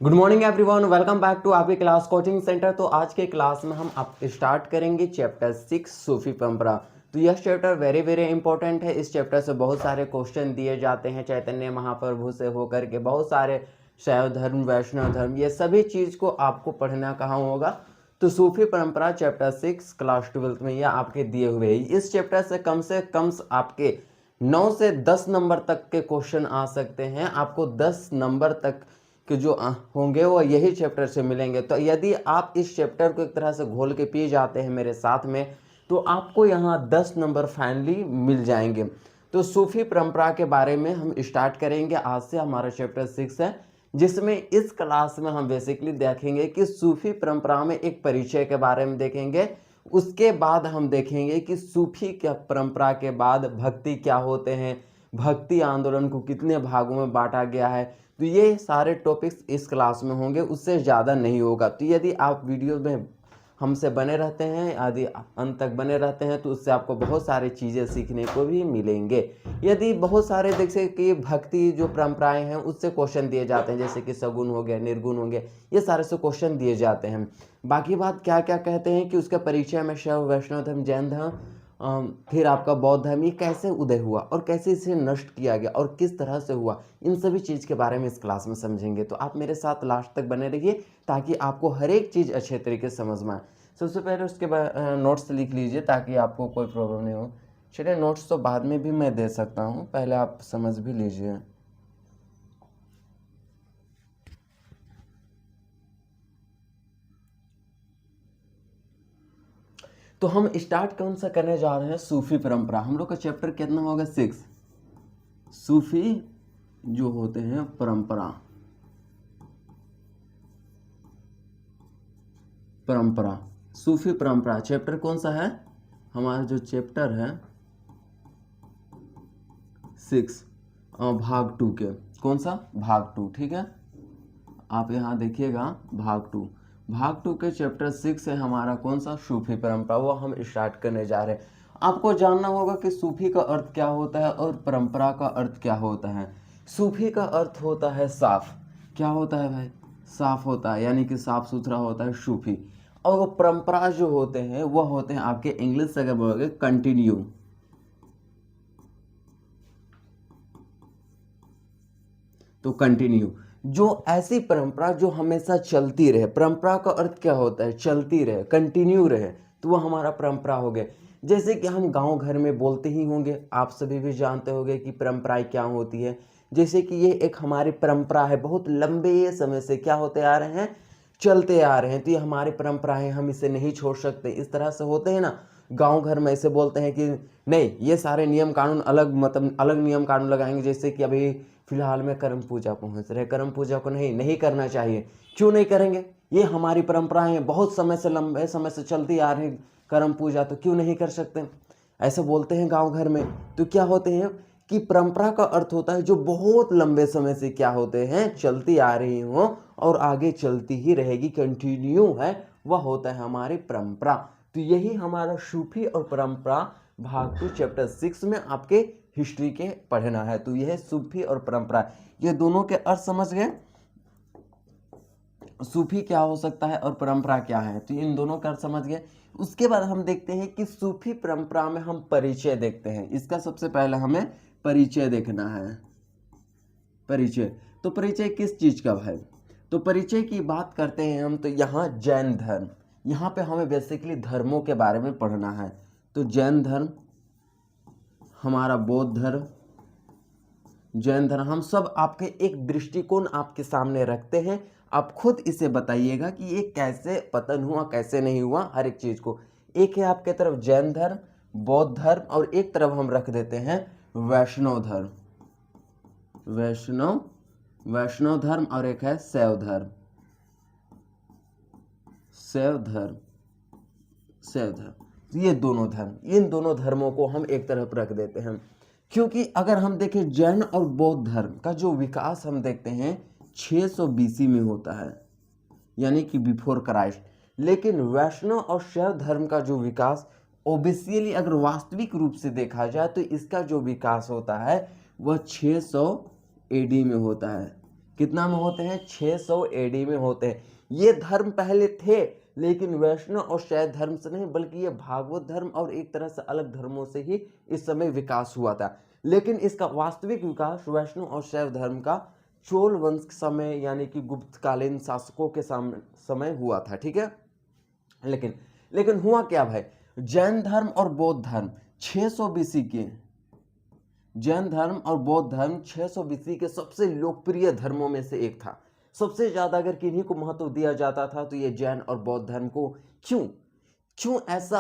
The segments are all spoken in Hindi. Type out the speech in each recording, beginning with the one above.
Good morning everyone, welcome back to आपकी क्लास कोचिंग सेंटर। तो आज के क्लास में हम आप स्टार्ट करेंगे चैप्टर 6 सूफी परंपरा। तो यह चैप्टर वेरी वेरी इंपॉर्टेंट है। इस चैप्टर से बहुत सारे क्वेश्चन दिए जाते हैं चैतन्य महाप्रभु से होकर के। बहुत सारे शैव धर्म, वैष्णव धर्म, ये सभी चीज़ को आपको पढ़ना कहाँ होगा, तो सूफी परंपरा चैप्टर 6 क्लास 12th में यह आपके दिए हुए हैं। इस चैप्टर से कम आपके 9 से 10 नंबर तक के क्वेश्चन आ सकते हैं। आपको 10 नंबर तक कि जो होंगे वो यही चैप्टर से मिलेंगे। तो यदि आप इस चैप्टर को एक तरह से घोल के पी जाते हैं मेरे साथ में, तो आपको यहाँ 10 नंबर फाइनली मिल जाएंगे। तो सूफी परंपरा के बारे में हम स्टार्ट करेंगे। आज से हमारा चैप्टर 6 है, जिसमें इस क्लास में हम बेसिकली देखेंगे कि सूफी परंपरा में एक परिचय के बारे में देखेंगे। उसके बाद हम देखेंगे कि सूफी परंपरा के बाद भक्ति क्या होते हैं, भक्ति आंदोलन को कितने भागों में बांटा गया है। तो ये सारे टॉपिक्स इस क्लास में होंगे, उससे ज़्यादा नहीं होगा। तो यदि आप वीडियो में हमसे बने रहते हैं, यदि अंत तक बने रहते हैं, तो उससे आपको बहुत सारी चीज़ें सीखने को भी मिलेंगे। यदि बहुत सारे जैसे कि भक्ति जो परंपराएं हैं उससे क्वेश्चन दिए जाते हैं, जैसे कि सगुन हो गया, निर्गुण हो गया, ये सारे से क्वेश्चन दिए जाते हैं। बाकी बात क्या क्या कहते हैं कि उसका परिचय में शैव, वैष्णव धर्म, जैन धर्म, फिर आपका बौद्ध धर्म, ये कैसे उदय हुआ और कैसे इसे नष्ट किया गया और किस तरह से हुआ, इन सभी चीज़ के बारे में इस क्लास में समझेंगे। तो आप मेरे साथ लास्ट तक बने रहिए ताकि आपको हर एक चीज़ अच्छे तरीके से समझ में आए। सबसे पहले उसके बाद नोट्स लिख लीजिए ताकि आपको कोई प्रॉब्लम नहीं हो। चलिए, नोट्स तो बाद में भी मैं दे सकता हूँ, पहले आप समझ भी लीजिए। तो हम स्टार्ट कौन सा करने जा रहे हैं, सूफी परंपरा। हम लोग का चैप्टर कितना होगा, 6। सूफी जो होते हैं परंपरा, परंपरा सूफी परंपरा चैप्टर कौन सा है, हमारा जो चैप्टर है 6, भाग 2 के। कौन सा, भाग 2, ठीक है। आप यहाँ देखिएगा, भाग 2 के चैप्टर 6 है हमारा कौन सा, सूफी परंपरा। वो हम स्टार्ट करने जा रहे हैं। आपको जानना होगा कि सूफी का अर्थ क्या होता है और परंपरा का अर्थ क्या होता है। सूफी का अर्थ होता है साफ। क्या होता है भाई, साफ होता है, यानी कि साफ सुथरा होता है सूफी। और वो परंपरा जो होते हैं वो होते हैं आपके, इंग्लिश से अगर बोलोगे, कंटिन्यू। तो कंटिन्यू, जो ऐसी परंपरा जो हमेशा चलती रहे। परंपरा का अर्थ क्या होता है, चलती रहे, कंटिन्यू रहे, तो वो हमारा परंपरा हो गया। जैसे कि हम गांव घर में बोलते ही होंगे, आप सभी भी जानते होंगे कि परंपराएं क्या होती है। जैसे कि ये एक हमारी परंपरा है, बहुत लंबे समय से क्या होते आ रहे हैं, चलते आ रहे हैं। तो ये हमारी परंपरा है, हम इसे नहीं छोड़ सकते। इस तरह से होते हैं ना, गांव घर में ऐसे बोलते हैं कि नहीं, ये सारे नियम कानून अलग, मतलब अलग नियम कानून लगाएंगे। जैसे कि अभी फिलहाल में कर्म पूजा पहुंच रहे, कर्म पूजा को नहीं करना चाहिए। क्यों नहीं करेंगे, ये हमारी परंपराएं हैं, बहुत समय से, लंबे समय से चलती आ रही कर्म पूजा, तो क्यों नहीं कर सकते, ऐसे बोलते हैं गांव घर में। तो क्या होते हैं कि परंपरा का अर्थ होता है जो बहुत लंबे समय से क्या होते हैं, चलती आ रही हो और आगे चलती ही रहेगी, कंटिन्यू है, वह होता है हमारी परंपरा। तो यही हमारा सूफी और परंपरा भाग 2 चैप्टर 6 में आपके हिस्ट्री के पढ़ना है। तो यह सूफी और परंपरा, ये दोनों के अर्थ समझ गए। सूफी क्या हो सकता है और परंपरा क्या है, तो इन दोनों का अर्थ समझ गए। उसके बाद हम देखते हैं कि सूफी परंपरा में हम परिचय देखते हैं। इसका सबसे पहले हमें परिचय देखना है। परिचय, तो परिचय किस चीज का है, तो परिचय की बात करते हैं हम, तो यहाँ जैन धर्म, यहाँ पे हमें बेसिकली धर्मों के बारे में पढ़ना है। तो जैन धर्म, हमारा बौद्ध धर्म, जैन धर्म, हम सब आपके एक दृष्टिकोण आपके सामने रखते हैं। आप खुद इसे बताइएगा कि ये कैसे पतन हुआ, कैसे नहीं हुआ, हर एक चीज को। एक है आपके तरफ जैन धर्म, बौद्ध धर्म, और एक तरफ हम रख देते हैं वैष्णव धर्म, वैष्णव धर्म, और एक है शैव धर्म, शैव धर्म, शैव धर्म। ये दोनों धर्म, इन दोनों धर्मों को हम एक तरफ रख देते हैं। क्योंकि अगर हम देखें जैन और बौद्ध धर्म का जो विकास हम देखते हैं 600 बीसी में होता है, यानी कि बिफोर क्राइस्ट। लेकिन वैष्णव और शैव धर्म का जो विकास ओबिशियली, अगर वास्तविक रूप से देखा जाए, तो इसका जो विकास होता है वह 600 एडी में होता है। कितना में होते हैं? 600 एडी में होते हैं। ये धर्म पहले थे, लेकिन वैष्णव और शैव धर्म से नहीं, बल्कि ये भागवत धर्म और एक तरह से अलग धर्मों से ही इस समय विकास हुआ था। लेकिन इसका वास्तविक विकास वैष्णव और शैव धर्म का चोल वंश के समय यानी कि गुप्तकालीन शासकों के समय हुआ था। ठीक है, लेकिन लेकिन हुआ क्या भाई? जैन धर्म और बौद्ध धर्म 600 बीसी के, जैन धर्म और बौद्ध धर्म 600 बीसी के सबसे लोकप्रिय धर्मों में से एक था। सबसे ज्यादा अगर किन्हीं को महत्व दिया जाता था तो ये जैन और बौद्ध धर्म को। क्यों क्यों ऐसा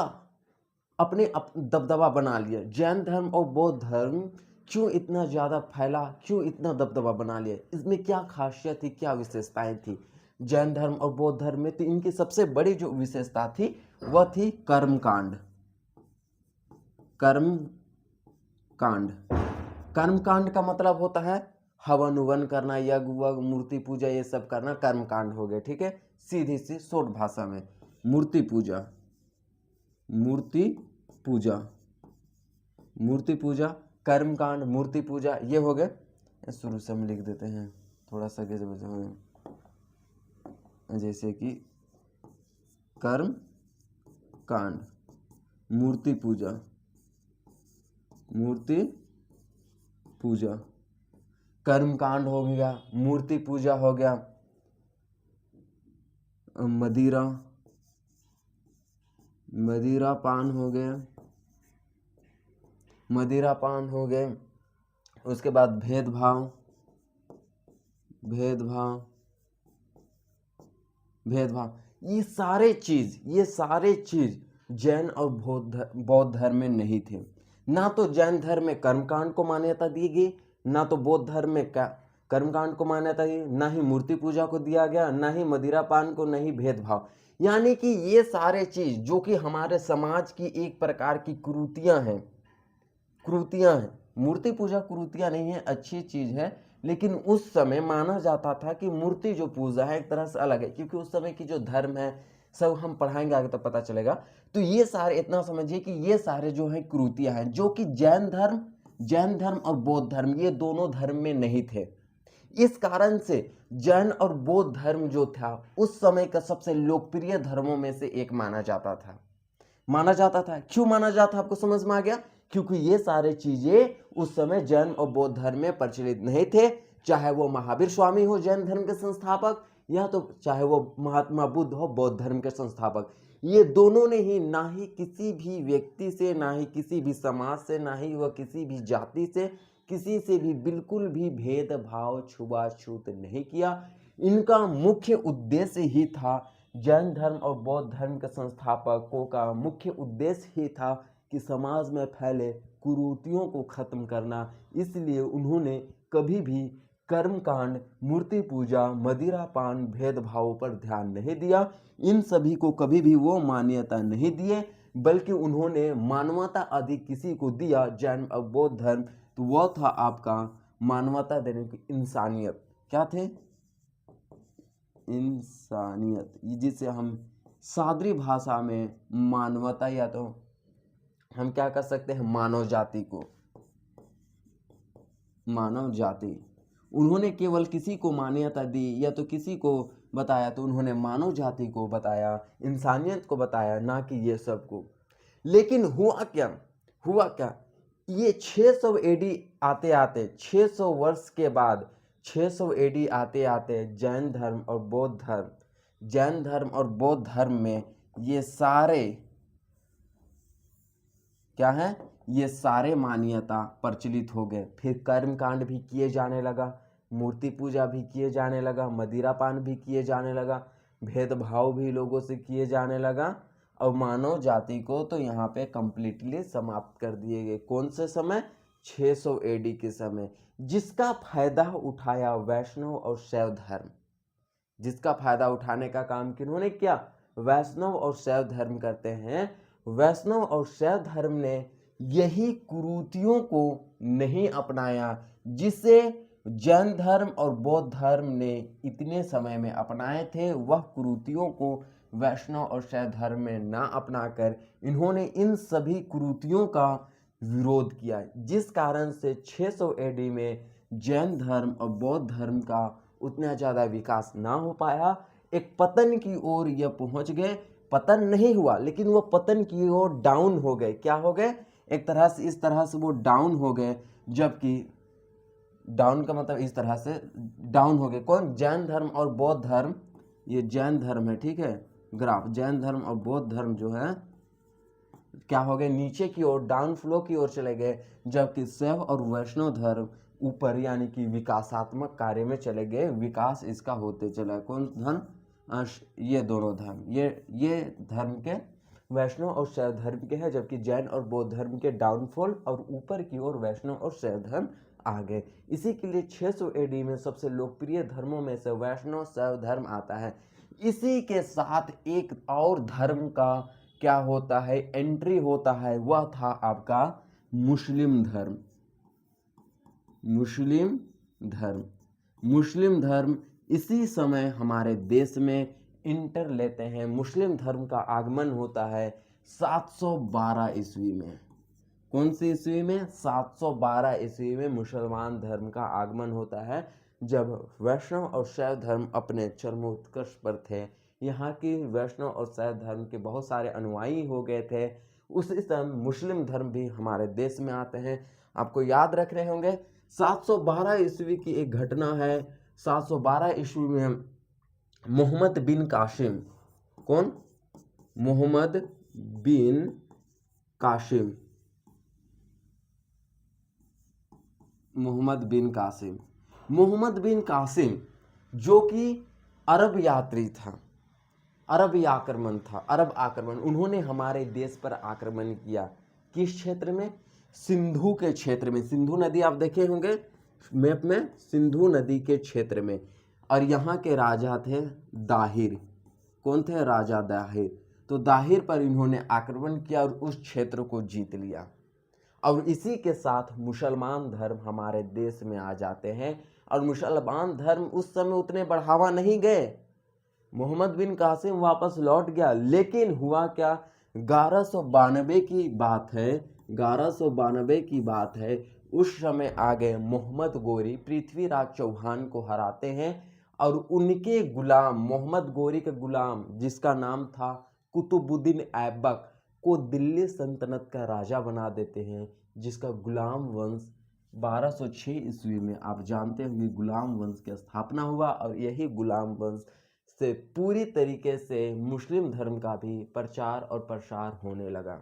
अपने दबदबा बना लिया? जैन धर्म और बौद्ध धर्म क्यों इतना ज्यादा फैला, क्यों इतना दबदबा बना लिया? इसमें क्या खासियत थी, क्या विशेषताएं थी जैन धर्म और बौद्ध धर्म में? तो इनकी सबसे बड़ी जो विशेषता थी वह थी कर्मकांड। कर्मकांड, कर्मकांड का मतलब होता है हवन उवन करना, यज्ञ वज्ञ, मूर्ति पूजा, ये सब करना कर्मकांड हो गए। ठीक है, सीधी सी शॉर्ट भाषा में मूर्ति पूजा, मूर्ति पूजा, मूर्ति पूजा, कर्मकांड, मूर्ति पूजा, ये हो गए। शुरू से हम लिख देते हैं थोड़ा सा, जैसे कि कर्म कांड, मूर्ति पूजा, मूर्ति पूजा, कर्म कांड हो गया, मूर्ति पूजा हो गया, मदिरा, मदिरा पान हो गया, मदिरा पान हो गए। उसके बाद भेदभाव, भेदभाव, भेदभाव, ये सारे चीज जैन और बौद्ध धर्म में नहीं थे। ना तो जैन धर्म में कर्मकांड को मान्यता दी गई, ना तो बौद्ध धर्म में कर्मकांड को मान्यता दी, ना ही मूर्ति पूजा को दिया गया, ना ही मदिरापान को, ना ही भेदभाव। यानी कि ये सारे चीज जो कि हमारे समाज की एक प्रकार की कुरीतियां हैं, कुरीतियां हैं। मूर्ति पूजा कुरीतियां नहीं है, अच्छी चीज है, लेकिन उस समय माना जाता था कि मूर्ति जो पूजा है एक तरह से अलग है, क्योंकि उस समय की जो धर्म है सब हम पढ़ाएंगे आगे तो पता चलेगा। तो ये सारे, इतना समझिए कि ये सारे जो है कुरीतियां हैं, जो कि जैन धर्म और बौद्ध धर्म ये दोनों धर्म में नहीं थे। इस कारण से जैन और बौद्ध धर्म जो था उस समय का सबसे लोकप्रिय धर्मों में से एक माना जाता था। क्यों माना जाता, आपको समझ में आ गया? क्योंकि ये सारे चीजें उस समय जैन और बौद्ध धर्म में प्रचलित नहीं थे। चाहे वो महावीर स्वामी हो जैन धर्म के संस्थापक, या तो चाहे वो महात्मा बुद्ध हो बौद्ध धर्म के संस्थापक, ये दोनों ने ही ना ही किसी भी व्यक्ति से, ना ही किसी भी समाज से, ना ही वह किसी भी जाति से, किसी से भी बिल्कुल भी भेदभाव छुआछूत नहीं किया। इनका मुख्य उद्देश्य ही था, जैन धर्म और बौद्ध धर्म के संस्थापकों का मुख्य उद्देश्य ही था कि समाज में फैले कुरीतियों को खत्म करना। इसलिए उन्होंने कभी भी कर्मकांड, मूर्ति पूजा, मदिरापान, भेदभावों पर ध्यान नहीं दिया। इन सभी को कभी भी वो मान्यता नहीं दिए, बल्कि उन्होंने मानवता आदि किसी को दिया जैन और बौद्ध धर्म, तो वह था आपका मानवता देने की इंसानियत। क्या थे? इंसानियत, जिसे हम सादरी भाषा में मानवता, या तो हम क्या कर सकते हैं, मानव जाति को, मानव जाति। उन्होंने केवल किसी को मान्यता दी या तो किसी को बताया, तो उन्होंने मानव जाति को बताया, इंसानियत को बताया, ना कि ये सब को। लेकिन हुआ क्या, ये 600 एडी आते आते, 600 वर्ष के बाद, 600 एडी आते आते जैन धर्म और बौद्ध धर्म में ये सारे क्या है, ये सारे मान्यता प्रचलित हो गए। फिर कर्मकांड भी किए जाने लगा, मूर्ति पूजा भी किए जाने लगा, मदिरापान भी किए जाने लगा, भेदभाव भी लोगों से किए जाने लगा, और मानव जाति को तो यहाँ पे कंप्लीटली समाप्त कर दिए गए। कौन से समय? 600 एडी के समय। जिसका फायदा उठाया वैष्णव और शैव धर्म, जिसका फायदा उठाने का काम किन्होंने किया? वैष्णव और शैव धर्म करते हैं। वैष्णव और शैव धर्म ने यही कुरीतियों को नहीं अपनाया जिसे जैन धर्म और बौद्ध धर्म ने इतने समय में अपनाए थे। वह कुरीतियों को वैष्णव और शैव धर्म में ना अपनाकर इन्होंने इन सभी कुरीतियों का विरोध किया, जिस कारण से 600 एडी में जैन धर्म और बौद्ध धर्म का उतना ज़्यादा विकास ना हो पाया, एक पतन की ओर यह पहुंच गए। पतन नहीं हुआ लेकिन वो पतन की ओर डाउन हो गए। क्या हो गए? एक तरह से इस तरह से वो डाउन हो गए, जबकि डाउन का मतलब इस तरह से डाउन हो गए। कौन? जैन धर्म और बौद्ध धर्म। ये जैन धर्म है, ठीक है, ग्राफ। जैन धर्म और बौद्ध धर्म जो है क्या हो गए? नीचे की ओर, डाउन फ्लो की ओर चले गए, जबकि शैव और वैष्णव धर्म ऊपर यानी कि विकासात्मक कार्य में चले गए। विकास इसका होते चला। कौन धर्म? ये दोनों धर्म, ये धर्म के वैष्णव और शैव धर्म के हैं, जबकि जैन और बौद्ध धर्म के डाउनफॉल और ऊपर की ओर वैष्णव और शैव धर्म आ गए। इसी के लिए 600 एडी में सबसे लोकप्रिय धर्मों में से वैष्णव शैव धर्म आता है। इसी के साथ एक और धर्म का क्या होता है? एंट्री होता है। वह था आपका मुस्लिम धर्म। मुस्लिम धर्म, मुस्लिम धर्म इसी समय हमारे देश में इंटर लेते हैं। मुस्लिम धर्म का आगमन होता है 712 ईस्वी में। कौन सी ईस्वी में? 712 ईस्वी में मुसलमान धर्म का आगमन होता है, जब वैष्णव और शैव धर्म अपने चरमोत्कर्ष पर थे। यहाँ की वैष्णव और शैव धर्म के बहुत सारे अनुयायी हो गए थे। उसी समय मुस्लिम धर्म भी हमारे देश में आते हैं। आपको याद रख रहे होंगे 712 ईस्वी की एक घटना है। 712 ईस्वी में मोहम्मद बिन कासिम, कौन? मोहम्मद बिन कासिम, मोहम्मद बिन कासिम, मोहम्मद बिन कासिम जो कि अरब यात्री था, अरब आक्रमण था, अरब आक्रमण। उन्होंने हमारे देश पर आक्रमण किया। किस क्षेत्र में? सिंधु के क्षेत्र में। सिंधु नदी आप देखे होंगे मैप में, सिंधु नदी के क्षेत्र में। और यहाँ के राजा थे दाहिर। कौन थे? राजा दाहिर। तो दाहिर पर इन्होंने आक्रमण किया और उस क्षेत्र को जीत लिया। और इसी के साथ मुसलमान धर्म हमारे देश में आ जाते हैं। और मुसलमान धर्म उस समय उतने बढ़ावा नहीं गए। मोहम्मद बिन कासिम वापस लौट गया, लेकिन हुआ क्या? 1192 की बात है, 1192 की बात है। उस समय आ गए मोहम्मद गोरी, पृथ्वीराज चौहान को हराते हैं और उनके गुलाम, मोहम्मद गोरी के गुलाम जिसका नाम था कुतुबुद्दीन ऐबक, को दिल्ली सल्तनत का राजा बना देते हैं, जिसका गुलाम वंश 1206 ईस्वी में आप जानते होंगे गुलाम वंश की स्थापना हुआ। और यही गुलाम वंश से पूरी तरीके से मुस्लिम धर्म का भी प्रचार और प्रसार होने लगा।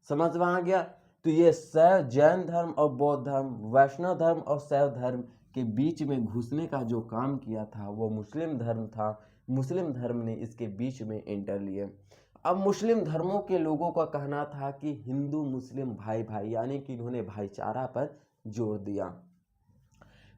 समझ में आ गया? तो ये शैव, जैन धर्म और बौद्ध धर्म, वैष्णव धर्म और शैव धर्म के बीच में घुसने का जो काम किया था वो मुस्लिम धर्म था। मुस्लिम धर्म ने इसके बीच में एंटर लिए। अब मुस्लिम धर्मों के लोगों का कहना था कि हिंदू मुस्लिम भाई भाई, यानी कि इन्होंने भाईचारा पर जोर दिया।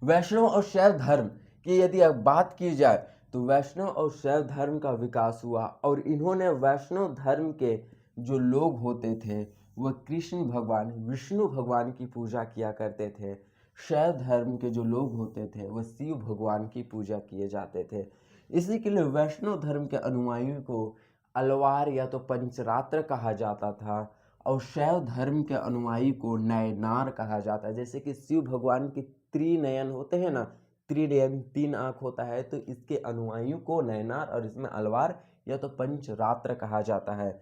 वैष्णव और शैव धर्म की यदि अब बात की जाए तो वैष्णव और शैव धर्म का विकास हुआ। और इन्होंने वैष्णव धर्म के जो लोग होते थे वह कृष्ण भगवान, विष्णु भगवान की पूजा किया करते थे। शैव धर्म के जो लोग होते थे वह शिव भगवान की पूजा किए जाते थे। इसी के लिए वैष्णव धर्म के अनुयायियों को अलवार या तो पंचरात्र कहा जाता था, और शैव धर्म के अनुयायी को नयनार कहा जाता है। जैसे कि शिव भगवान की त्रिनयन होते हैं ना, त्रिनयन, 3 आंख होता है, तो इसके अनुयायियों को नयनार और इसमें अलवार या तो पंचरात्र कहा जाता है।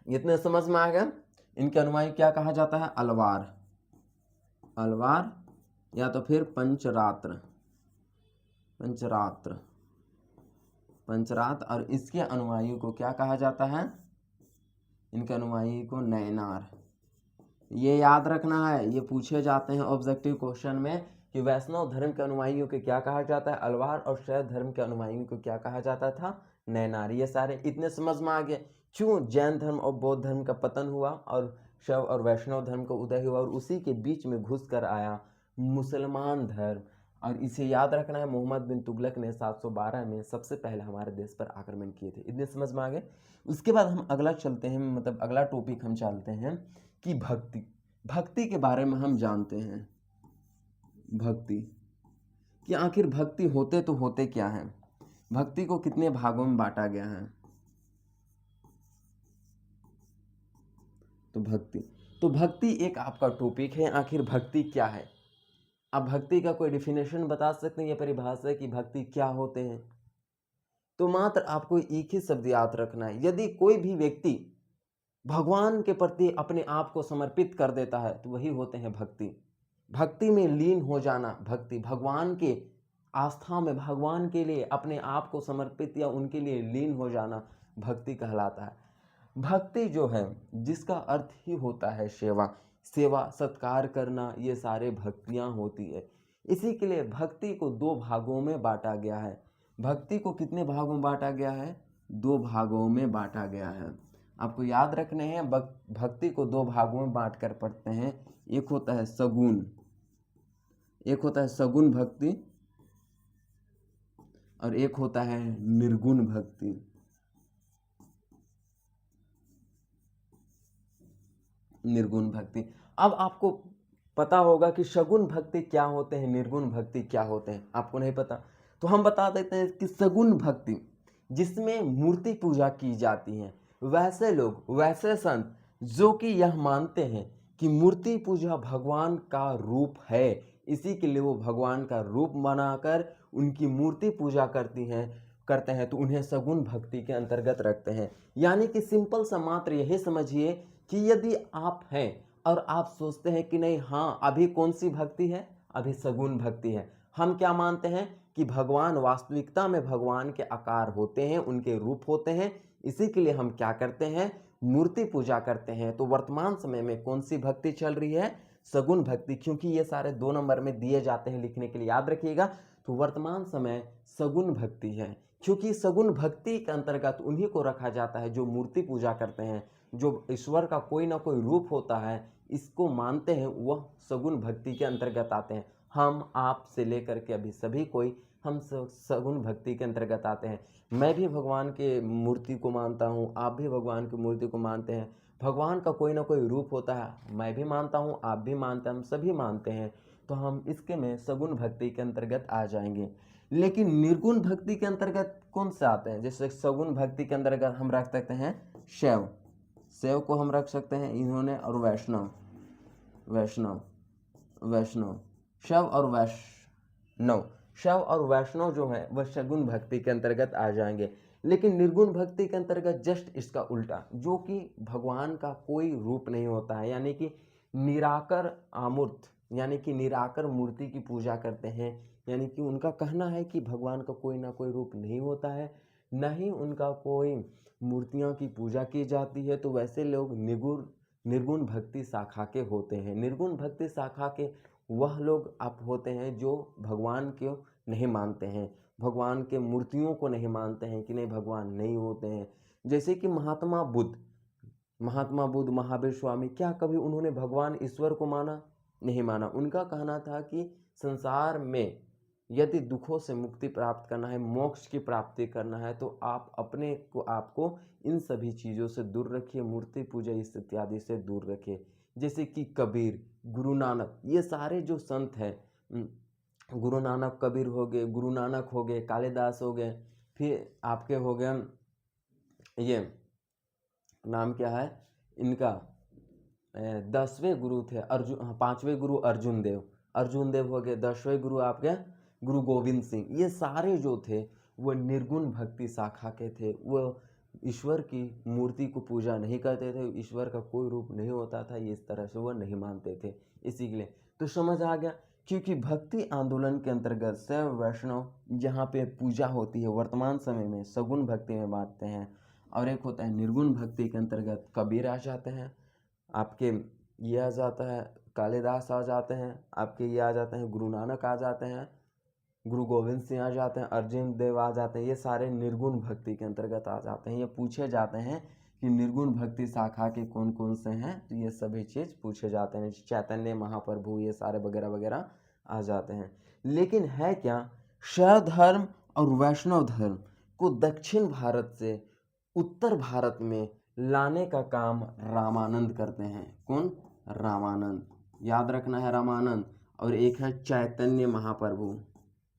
इतने समझ में आ गया? इनके अनुयायी क्या कहा जाता है? अलवार, अलवार या तो फिर पंचरात्र, पंचरात्र, पंचरात्र। और इसके अनुयायियों को क्या कहा जाता है? इनके अनुयायी को नयनार। ये याद रखना है, ये पूछे जाते हैं ऑब्जेक्टिव क्वेश्चन में कि वैष्णव धर्म के अनुयायियों को क्या कहा जाता है? अलवार। और शैव धर्म के अनुयायियों को क्या कहा जाता था? नयनार। ये सारे इतने समझ में आ गए। क्यों जैन धर्म और बौद्ध धर्म का पतन हुआ और शैव और वैष्णव धर्म का उदय हुआ, और उसी के बीच में घुस कर आया मुसलमान धर्म। और इसे याद रखना है, मोहम्मद बिन तुगलक ने 712 में सबसे पहले हमारे देश पर आक्रमण किए थे। इतने समझ में आ गए। उसके बाद हम अगला चलते हैं, मतलब अगला टॉपिक हम चलते हैं कि भक्ति। भक्ति के बारे में हम जानते हैं। भक्ति कि आखिर भक्ति होते तो होते क्या है? भक्ति को कितने भागों में बांटा गया है? तो भक्ति एक आपका टॉपिक है। आखिर भक्ति क्या है? आप भक्ति का कोई डिफिनेशन बता सकते हैं या परिभाषा कि भक्ति क्या होते हैं? तो मात्र आपको एक ही शब्द याद रखना है, यदि कोई भी व्यक्ति भगवान के प्रति अपने आप को समर्पित कर देता है तो वही होते हैं भक्ति। भक्ति में लीन हो जाना, भक्ति भगवान के आस्था में भगवान के लिए अपने आप को समर्पित या उनके लिए लीन हो जाना भक्ति कहलाता है। भक्ति जो है जिसका अर्थ ही होता है सेवा, सेवा सत्कार करना, ये सारे भक्तियां होती है। इसी के लिए भक्ति को दो भागों में बांटा गया है। भक्ति को कितने भागों में बांटा गया है? दो भागों में बांटा गया है। आपको याद रखने हैं, भक्ति को दो भागों में बांट कर पढ़ते हैं। एक होता है सगुण, एक होता है सगुण भक्ति और एक होता है निर्गुण भक्ति। निर्गुण भक्ति। अब आपको पता होगा कि सगुण भक्ति क्या होते हैं, निर्गुण भक्ति क्या होते हैं। आपको नहीं पता तो हम बता देते हैं कि सगुण भक्ति जिसमें मूर्ति पूजा की जाती है, वैसे लोग, वैसे संत जो कि यह मानते हैं कि मूर्ति पूजा भगवान का रूप है, इसी के लिए वो भगवान का रूप बनाकर उनकी मूर्ति पूजा करते हैं तो उन्हें सगुण भक्ति के अंतर्गत रखते हैं। यानी कि सिंपल सा मात्र यही समझिए कि यदि आप हैं और आप सोचते हैं कि नहीं, हाँ अभी कौन सी भक्ति है, अभी सगुण भक्ति है। हम क्या मानते हैं कि भगवान वास्तविकता में भगवान के आकार होते हैं, उनके रूप होते हैं, इसी के लिए हम क्या करते हैं, मूर्ति पूजा करते हैं। तो वर्तमान समय में कौन सी भक्ति चल रही है? सगुण भक्ति, क्योंकि ये सारे 2 नंबर में दिए जाते हैं लिखने के लिए, याद रखिएगा। तो वर्तमान समय सगुण भक्ति है, क्योंकि सगुण भक्ति के अंतर्गत उन्हीं को रखा जाता है जो मूर्ति पूजा करते हैं, जो ईश्वर का कोई ना कोई रूप होता है, इसको मानते हैं, वह सगुण भक्ति के अंतर्गत आते हैं। हम, आप से लेकर के अभी सभी कोई हम सगुण भक्ति के अंतर्गत आते हैं। मैं भी भगवान के मूर्ति को मानता हूँ, आप भी भगवान की मूर्ति को मानते हैं। भगवान का कोई ना कोई रूप होता है, मैं भी मानता हूँ, आप भी मानते हैं, हम सभी मानते हैं। तो हम इसके में सगुण भक्ति के अंतर्गत आ जाएंगे। लेकिन निर्गुण भक्ति के अंतर्गत कौन से आते हैं? जैसे सगुण भक्ति के अंतर्गत हम रख सकते हैं शैव, शैव को हम रख सकते हैं इन्होंने, और वैष्णव, शैव और वैष्णव, शैव और वैष्णव जो है वह सगुण भक्ति के अंतर्गत आ जाएंगे। लेकिन निर्गुण भक्ति के अंतर्गत जस्ट इसका उल्टा, जो कि भगवान का कोई रूप नहीं होता है, यानी कि निराकर अमूर्त, यानी कि निराकर मूर्ति की पूजा करते हैं। यानी कि उनका कहना है कि भगवान का कोई ना कोई रूप नहीं होता है, न ही उनका कोई मूर्तियों की पूजा की जाती है। तो वैसे लोग निर्गुण भक्ति शाखा के होते हैं। निर्गुण भक्ति शाखा के वह लोग आप होते हैं जो भगवान को नहीं मानते हैं, भगवान के मूर्तियों को नहीं मानते हैं कि नहीं भगवान नहीं होते हैं। जैसे कि महात्मा बुद्ध, महावीर स्वामी, क्या कभी उन्होंने भगवान ईश्वर को माना? नहीं माना। उनका कहना था कि संसार में यदि दुखों से मुक्ति प्राप्त करना है, मोक्ष की प्राप्ति करना है, तो आप अपने को आपको इन सभी चीज़ों से दूर रखिए, मूर्ति पूजा इस इत्यादि से दूर रखिए। जैसे कि कबीर, गुरु नानक, ये सारे जो संत हैं, गुरु नानक, कबीर हो गए, गुरु नानक हो गए, कालिदास हो गए, फिर आपके हो गए ये नाम क्या है इनका, 10वें गुरु थे अर्जुन, 5वें गुरु अर्जुन देव हो गए, 10वें गुरु आपके गुरु गोविंद सिंह। ये सारे जो थे वो निर्गुण भक्ति शाखा के थे। वो ईश्वर की मूर्ति को पूजा नहीं करते थे, ईश्वर का कोई रूप नहीं होता था, ये इस तरह से वो नहीं मानते थे। इसी के लिए तो समझ आ गया, क्योंकि भक्ति आंदोलन के अंतर्गत शैव वैष्णव जहाँ पे पूजा होती है वर्तमान समय में सगुण भक्ति में बांटते हैं, और एक होता है निर्गुण भक्ति के अंतर्गत कबीर आ जाते हैं, आपके ये आ जाता है कालिदास आ जाते हैं, आपके ये आ जाते हैं गुरु नानक आ जाते हैं, गुरु गोविंद सिंह आ जाते हैं, अर्जुन देव आ जाते हैं। ये सारे निर्गुण भक्ति के अंतर्गत आ जाते हैं। ये पूछे जाते हैं कि निर्गुण भक्ति शाखा के कौन कौन से हैं, तो ये सभी चीज़ पूछे जाते हैं। चैतन्य महाप्रभु, ये सारे वगैरह वगैरह आ जाते हैं। लेकिन है क्या, शैव धर्म और वैष्णव धर्म को दक्षिण भारत से उत्तर भारत में लाने का काम रामानंद करते हैं। कौन? रामानंद, याद रखना है रामानंद। और एक है चैतन्य महाप्रभु,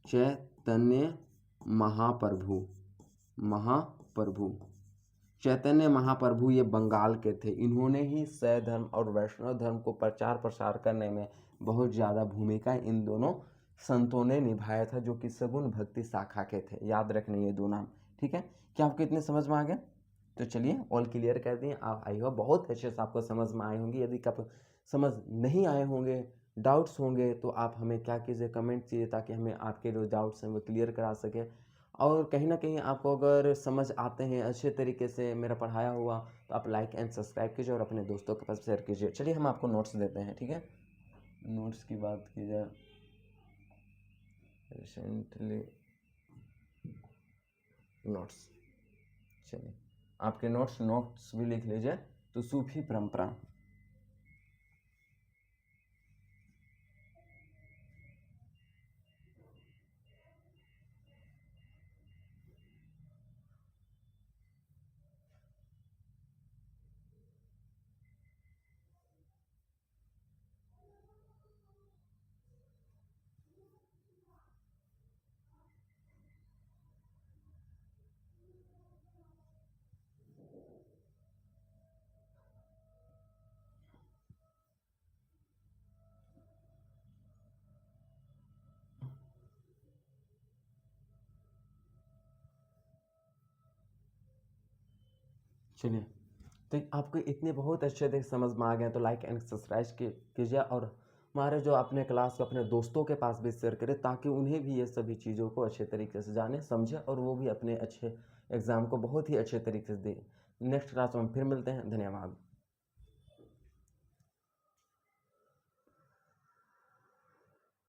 चैतन्य महाप्रभु ये बंगाल के थे। इन्होंने ही शैव धर्म और वैष्णव धर्म को प्रचार प्रसार करने में बहुत ज़्यादा भूमिका इन दोनों संतों ने निभाया था, जो कि सगुण भक्ति शाखा के थे। याद रखने ये दो नाम, ठीक है। क्या आपको इतने समझ में आ गया? तो चलिए ऑल क्लियर कर दिए आप। आई होप बहुत अच्छे से आपको समझ में आए होंगे। यदि आप समझ नहीं आए होंगे, डाउट्स होंगे, तो आप हमें क्या कीजिए, कमेंट कीजिए, ताकि हमें आपके जो डाउट्स हैं वो क्लियर करा सके। और कहीं ना कहीं आपको अगर समझ आते हैं अच्छे तरीके से मेरा पढ़ाया हुआ, तो आप लाइक एंड सब्सक्राइब कीजिए और अपने दोस्तों के पास शेयर कीजिए। चलिए हम आपको नोट्स देते हैं, ठीक है। नोट्स की बात की जाए, रिसेंटली नोट्स, चलिए आपके नोट्स भी लिख लीजिए। तो सूफी परंपरा, चलिए। तो आपको इतने बहुत अच्छे से समझ में आ गए, तो लाइक एंड सब्सक्राइब कीजिए और हमारे जो अपने क्लास को अपने दोस्तों के पास भी शेयर करें, ताकि उन्हें भी ये सभी चीज़ों को अच्छे तरीके से जाने समझे और वो भी अपने अच्छे एग्ज़ाम को बहुत ही अच्छे तरीके से दें। नेक्स्ट क्लास में हम फिर मिलते हैं। धन्यवाद।